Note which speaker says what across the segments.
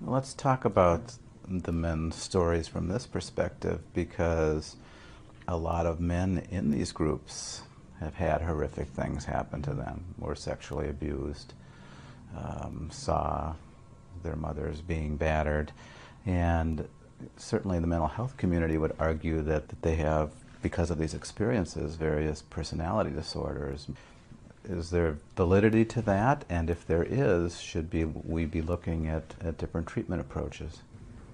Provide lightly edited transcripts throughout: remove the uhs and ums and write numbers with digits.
Speaker 1: Let's talk about the men's stories from this perspective, because a lot of men in these groups have had horrific things happen to them, were sexually abused, saw their mothers being battered, and certainly the mental health community would argue that they have, because of these experiences, various personality disorders. Is there validity to that? And if there is, should we be looking at different treatment approaches?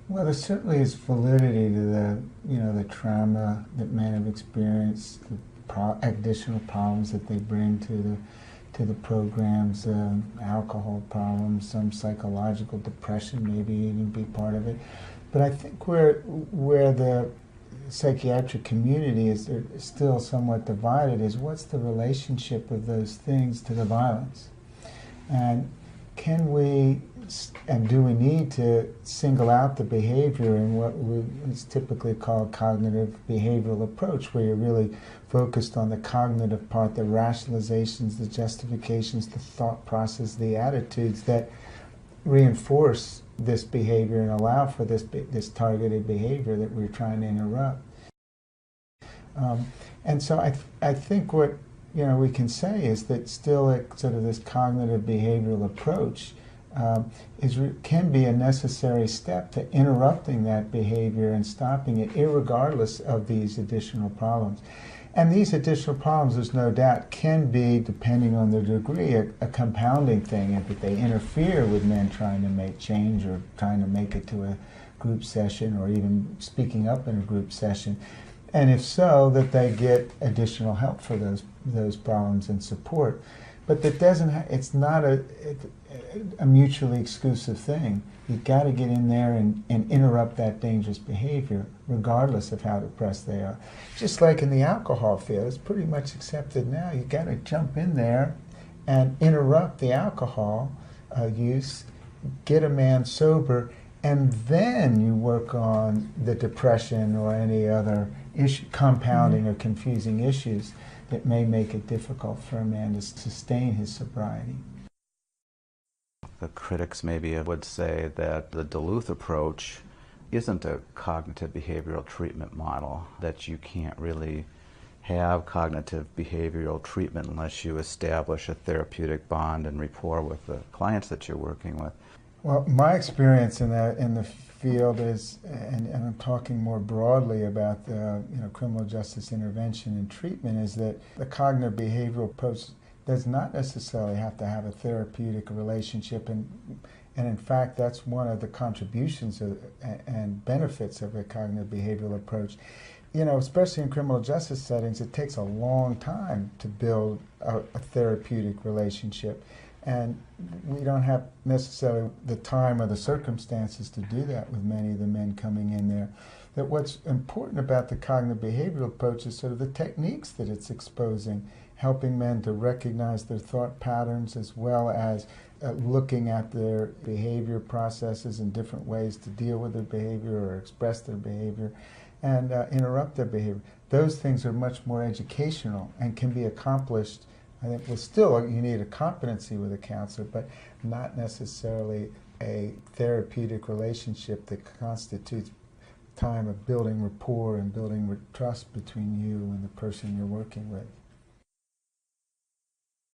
Speaker 2: Well, there certainly is validity to the trauma that men have experienced, the additional problems that they bring to the programs, alcohol problems, some psychological depression, maybe even be part of it. But I think where the psychiatric community is still somewhat divided is what's the relationship of those things to the violence, and can we and do we need to single out the behavior in what is typically called cognitive behavioral approach, where you're really focused on the cognitive part, the rationalizations, the justifications, the thought process, the attitudes that reinforce this behavior and allow for this targeted behavior that we're trying to interrupt. And so I think what we can say is that still sort of this cognitive behavioral approach can be a necessary step to interrupting that behavior and stopping it, irregardless of these additional problems. And these additional problems, there's no doubt, can be, depending on their degree, a compounding thing, and that they interfere with men trying to make change or trying to make it to a group session or even speaking up in a group session. And if so, that they get additional help for those problems and support. But that it's not a mutually exclusive thing. You've got to get in there and interrupt that dangerous behavior, regardless of how depressed they are. Just like in the alcohol field, it's pretty much accepted now. You've got to jump in there and interrupt the alcohol use, get a man sober, and then you work on the depression or any other issue, compounding or confusing issues that may make it difficult for a man to sustain his sobriety.
Speaker 1: The critics maybe would say that the Duluth approach isn't a cognitive behavioral treatment model, that you can't really have cognitive behavioral treatment unless you establish a therapeutic bond and rapport with the clients that you're working with.
Speaker 2: Well, my experience in the field is, and I'm talking more broadly about the criminal justice intervention and treatment, is that the cognitive behavioral approach does not necessarily have to have a therapeutic relationship, and in fact that's one of the contributions and benefits of a cognitive behavioral approach. Especially in criminal justice settings, it takes a long time to build a therapeutic relationship. And we don't have necessarily the time or the circumstances to do that with many of the men coming in there. That what's important about the cognitive behavioral approach is sort of the techniques that it's exposing, helping men to recognize their thought patterns, as well as looking at their behavior processes and different ways to deal with their behavior or express their behavior and interrupt their behavior. Those things are much more educational and can be accomplished. I think, well, still you need a competency with a counselor, but not necessarily a therapeutic relationship that constitutes time of building rapport and building trust between you and the person you're working with.